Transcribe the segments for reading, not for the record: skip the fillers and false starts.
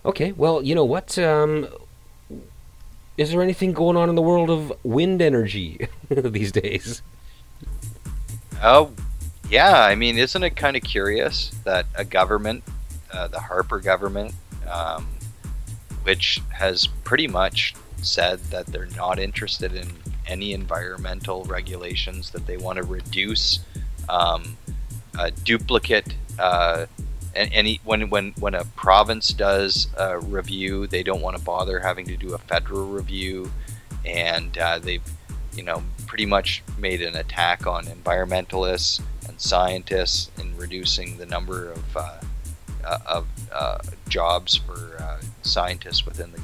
Okay, well, you know what? Is there anything going on in the world of wind energy these days? Oh, yeah. I mean, isn't it kind of curious that a government, the Harper government, um, which has pretty much said that they're not interested in any environmental regulations, that they want to reduce duplicate. Any when a province does a review, they don't want to bother having to do a federal review, and they've pretty much made an attack on environmentalists and scientists in reducing the number of jobs for scientists within the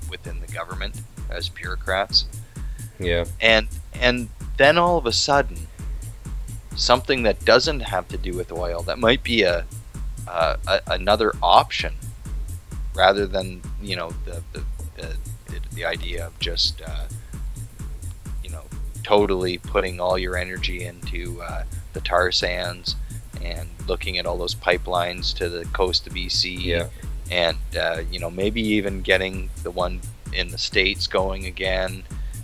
within the government as bureaucrats. Yeah. And then all of a sudden, something that doesn't have to do with oil, that might be another option, rather than the idea of just totally putting all your energy into the tar sands and looking at all those pipelines to the coast of BC. Yeah. And maybe even getting the one in the States going again,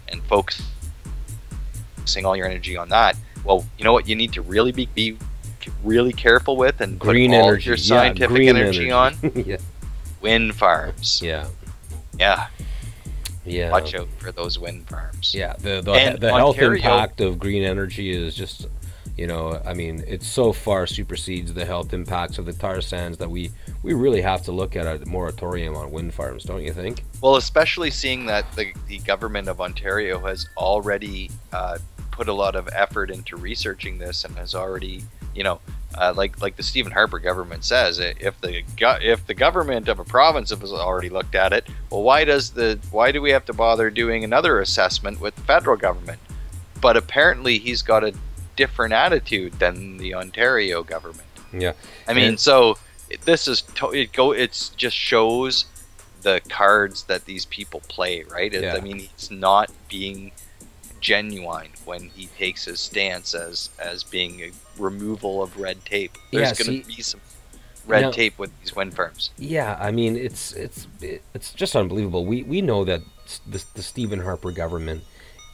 and focusing all your energy on that. Well, you know what you need to really be really careful with, and green put all energy. your scientific green energy on? Yeah. Wind farms. Yeah. Yeah. Yeah. Watch out for those wind farms. Yeah. The health Ontario, impact of green energy is just, I mean, it so far supersedes the health impacts of the tar sands that we really have to look at a moratorium on wind farms, don't you think? well, especially seeing that the government of Ontario has already put a lot of effort into researching this, and has already, like the Stephen Harper government says, if the government of a province has already looked at it, well, why do we have to bother doing another assessment with the federal government? But apparently he's got a different attitude than the Ontario government. Yeah. I mean, so this is it just shows the cards that these people play, right? Yeah. I mean, he's not being genuine when he takes his stance as being a removal of red tape. There's going to be some red tape with these wind farms. Yeah, I mean, it's just unbelievable. We know that the Stephen Harper government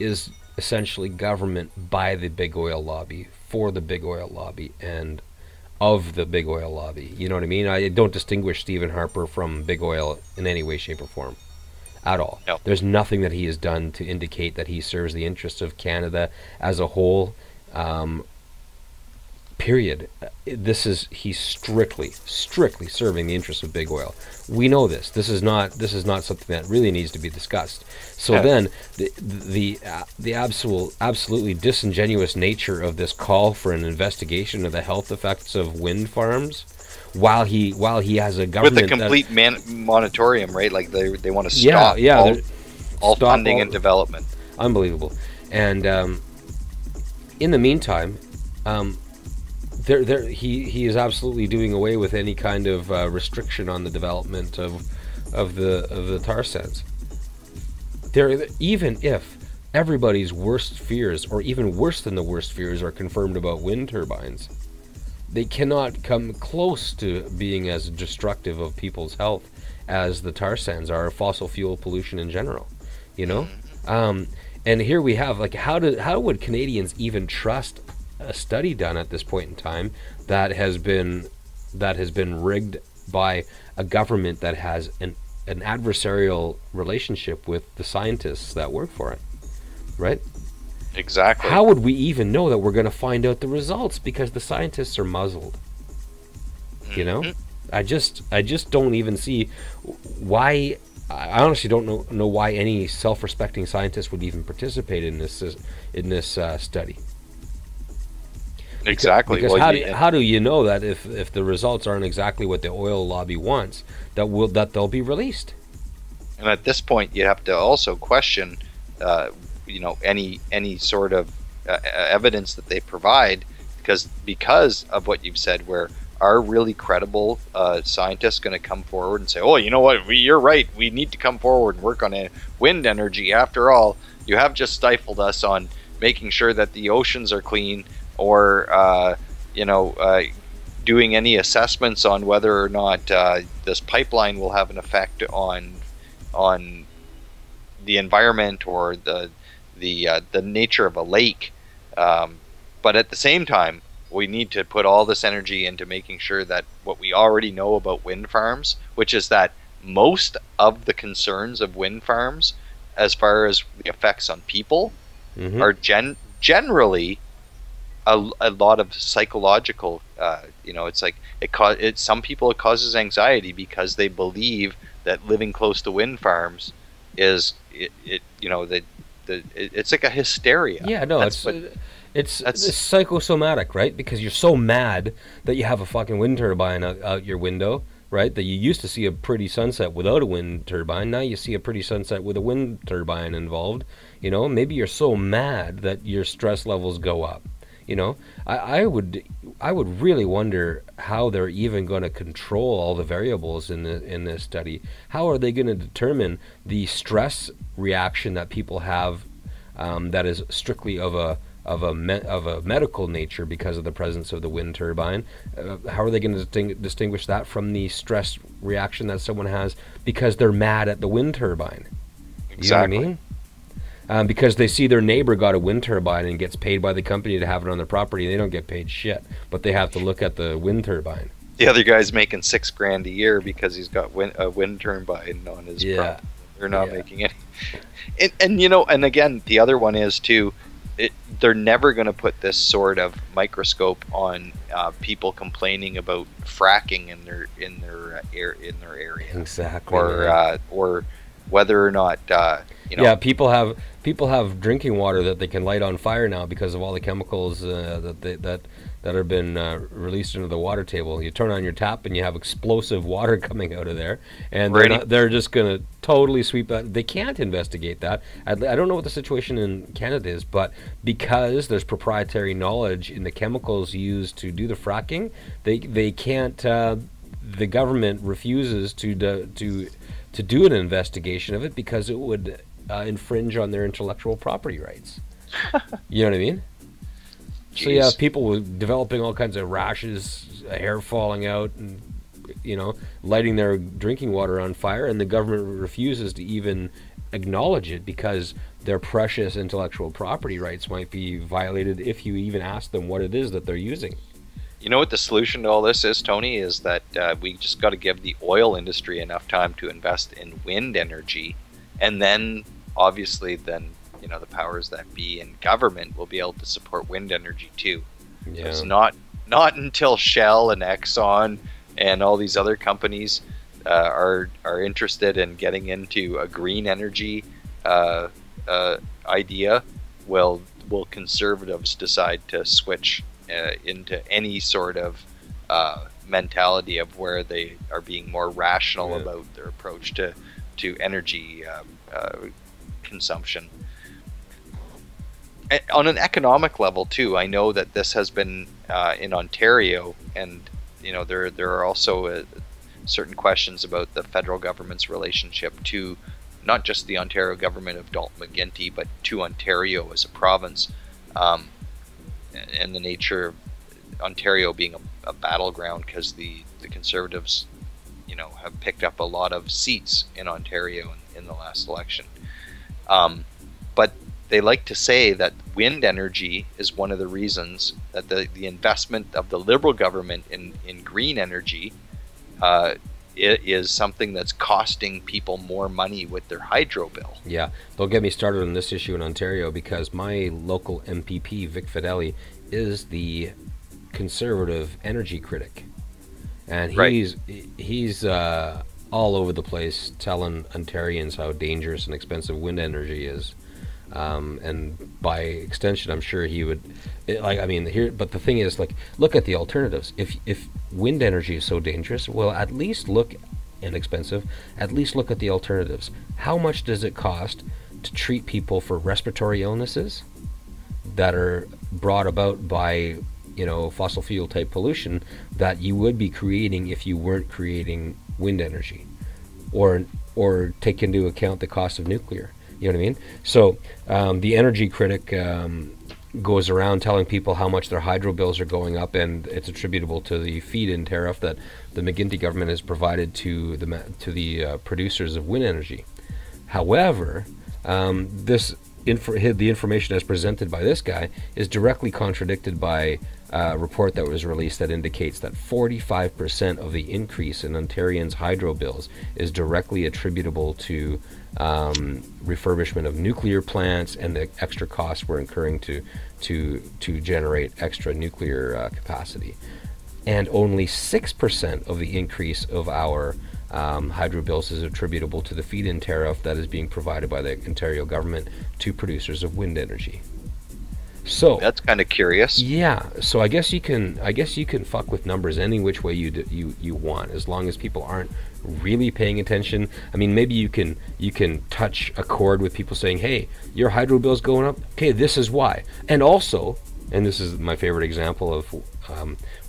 is essentially government by the big oil lobby, for the big oil lobby, and of the big oil lobby. You know what I mean? I don't distinguish Stephen Harper from big oil in any way, shape, or form at all. No. There's nothing that he has done to indicate that he serves the interests of Canada as a whole. Period. He's strictly serving the interests of big oil. We know this. This is not something that really needs to be discussed. So then the absolutely disingenuous nature of this call for an investigation of the health effects of wind farms, while he has a government with a complete moratorium, right? Like they want to stop all funding and development. Unbelievable. And in the meantime, he is absolutely doing away with any kind of restriction on the development of the tar sands. Even if everybody's worst fears, or even worse than the worst fears, are confirmed about wind turbines, they cannot come close to being as destructive of people's health as the tar sands are, fossil fuel pollution in general. And here we have, like, how would Canadians even trust a study done at this point in time that has been rigged by a government that has an adversarial relationship with the scientists that work for it, right? Exactly. How would we even know that we're going to find out the results, because the scientists are muzzled? I just don't even see why. I honestly don't know why any self-respecting scientist would even participate in this study. Exactly. Because how do you know that if the results aren't exactly what the oil lobby wants, that they'll be released? And at this point, you have to also question, any sort of evidence that they provide, because of what you've said, where are really credible scientists going to come forward and say, oh, you know what, you're right, we need to come forward and work on wind energy. After all, you have just stifled us on making sure that the oceans are clean, or doing any assessments on whether or not this pipeline will have an effect on the environment or the nature of a lake. But at the same time, we need to put all this energy into making sure that what we already know about wind farms, which is that most of the concerns of wind farms, as far as the effects on people, are generally a lot of psychological. It's like some people it causes anxiety because they believe that living close to wind farms is it's like a hysteria. Yeah, no, it's psychosomatic, right? Because you're so mad that you have a fucking wind turbine out your window, right? That you used to see a pretty sunset without a wind turbine. Now you see a pretty sunset with a wind turbine involved. Maybe you're so mad that your stress levels go up. I would really wonder how they're even going to control all the variables in this study. How are they going to determine the stress reaction that people have that is strictly of a medical nature because of the presence of the wind turbine? How are they going to distinguish that from the stress reaction that someone has because they're mad at the wind turbine? Exactly. You know what I mean? Because they see their neighbor got a wind turbine and gets paid by the company to have it on their property. They don't get paid shit, but they have to look at the wind turbine. The other guy's making $6,000 a year because he's got a wind turbine on his property. They're not making any. And again, the other one is too. They're never going to put this sort of microscope on people complaining about fracking in their area. Exactly. Or whether or not Yeah, people have drinking water that they can light on fire now because of all the chemicals that have been released into the water table. You turn on your tap and you have explosive water coming out of there, and they're just going to totally sweep that. They can't investigate that. I don't know what the situation in Canada is, but because there's proprietary knowledge in the chemicals used to do the fracking, they can't. The government refuses to do an investigation of it because it would infringe on their intellectual property rights. You know what I mean? Jeez. So you have people developing all kinds of rashes, hair falling out, and lighting their drinking water on fire, and the government refuses to even acknowledge it because their precious intellectual property rights might be violated if you even ask them what it is that they're using. You know what the solution to all this is, Tony? Is that we just got to give the oil industry enough time to invest in wind energy, and then obviously the powers that be in government will be able to support wind energy too. Yeah. It's not until Shell and Exxon and all these other companies are interested in getting into a green energy idea will conservatives decide to switch into any sort of mentality of where they are being more rational about their approach to energy consumption. On an economic level too, I know that this has been in Ontario, and there are also certain questions about the federal government's relationship to not just the Ontario government of Dalton McGuinty, but to Ontario as a province, and the nature of Ontario being a battleground because the Conservatives have picked up a lot of seats in Ontario in the last election. But they like to say that wind energy is one of the reasons that the investment of the Liberal government in green energy is something that's costing people more money with their hydro bill. Yeah, don't get me started on this issue in Ontario, because my local MPP, Vic Fideli, is the Conservative energy critic. And he's all over the place telling Ontarians how dangerous and expensive wind energy is. And by extension, I'm sure he would, but the thing is, look at the alternatives. If wind energy is so dangerous, well, at least look inexpensive. At least look at the alternatives. How much does it cost to treat people for respiratory illnesses that are brought about by, fossil fuel type pollution that you would be creating if you weren't creating wind energy, or take into account the cost of nuclear? You know what I mean? So the energy critic goes around telling people how much their hydro bills are going up, and it's attributable to the feed-in tariff that the McGuinty government has provided to the producers of wind energy. However, the information as presented by this guy is directly contradicted by a report that was released that indicates that 45% of the increase in Ontarians' hydro bills is directly attributable to refurbishment of nuclear plants and the extra costs we're incurring to generate extra nuclear capacity. And only 6% of the increase of our hydro bills is attributable to the feed-in tariff that is being provided by the Ontario government to producers of wind energy. So that's kind of curious. Yeah, so I guess you can fuck with numbers any which way you want, as long as people aren't really paying attention. I mean, maybe you can touch a chord with people saying, "Hey, your hydro bill's going up. Okay, this is why." And also, and this is my favorite example of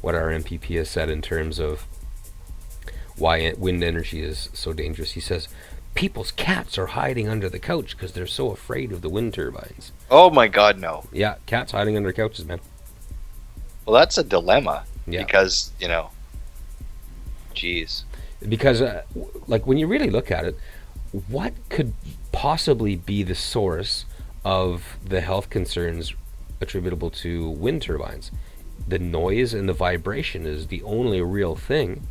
what our MPP has said in terms of why wind energy is so dangerous. He says, people's cats are hiding under the couch because they're so afraid of the wind turbines. Oh my God, no. Yeah, cats hiding under couches, man. Well, that's a dilemma. Yeah. Because, geez. Because, like, when you really look at it, what could possibly be the source of the health concerns attributable to wind turbines? The noise and the vibration is the only real thing.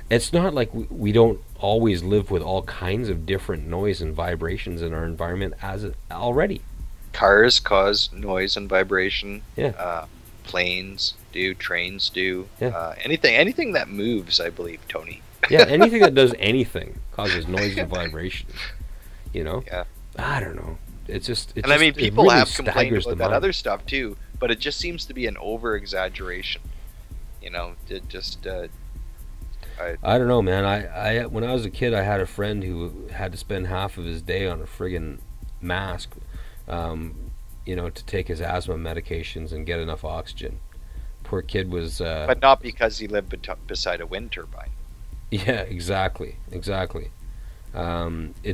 It's not like we don't always live with all kinds of different noise and vibrations in our environment already. Cars cause noise and vibration. Yeah. Planes do. Trains do. Yeah. Anything that moves, I believe, Tony. Yeah. Anything that does anything causes noise and vibration. Yeah. I don't know. I mean, people really have complained about that mind. other stuff too, but it just seems to be an over-exaggeration. I don't know, man. I when I was a kid, I had a friend who had to spend half of his day on a friggin' mask, to take his asthma medications and get enough oxygen. Poor kid was. But not because he lived beside a wind turbine. Yeah, exactly. It's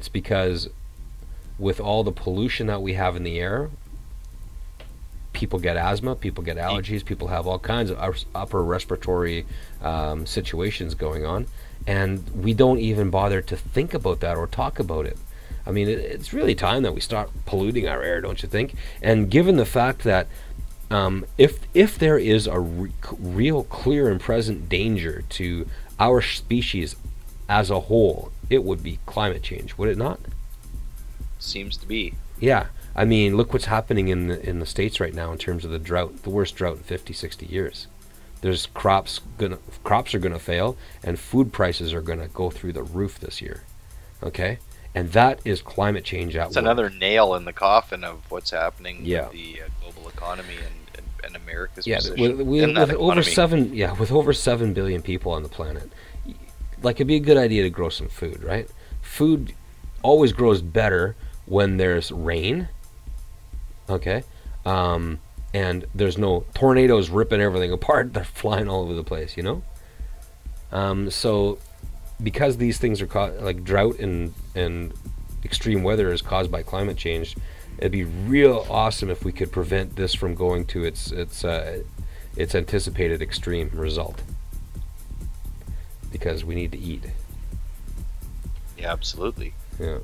because with all the pollution that we have in the air, people get asthma, people get allergies, people have all kinds of upper respiratory situations going on, and we don't even bother to think about that or talk about it. I mean, it's really time that we start polluting our air, don't you think? And given the fact that if there is a real clear and present danger to our species as a whole, it would be climate change, would it not? Seems to be. Yeah. I mean, look what's happening in the States right now in terms of the drought, the worst drought in 50, 60 years. There's crops are gonna fail, and food prices are gonna go through the roof this year. Okay? And that is climate change at work. It's another nail in the coffin of what's happening with the global economy and America's with position with over 7 billion people on the planet, like, it'd be a good idea to grow some food, right? Food always grows better when there's rain. Okay, and there's no tornadoes ripping everything apart. They're flying all over the place, So because these things are like drought and extreme weather is caused by climate change, it'd be real awesome if we could prevent this from going to its anticipated extreme result. Because we need to eat. Yeah, absolutely. Yeah.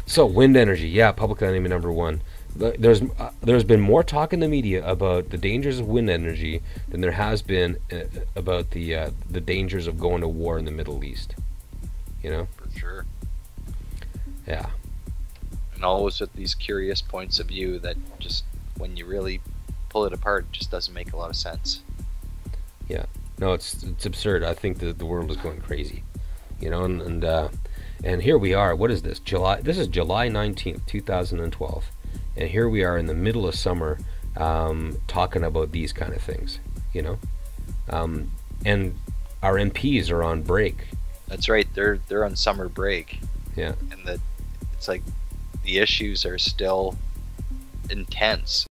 So wind energy, yeah, public enemy number one. There's been more talk in the media about the dangers of wind energy than there has been about the dangers of going to war in the Middle East. For sure. Yeah. And always with these curious points of view that just, when you really pull it apart, it just doesn't make a lot of sense. Yeah. No, it's absurd. I think that the world is going crazy. And here we are. What is this? This is July 19th, 2012. And here we are in the middle of summer talking about these kind of things, and our MPs are on break. That's right. They're on summer break. Yeah. And it's like the issues are still intense.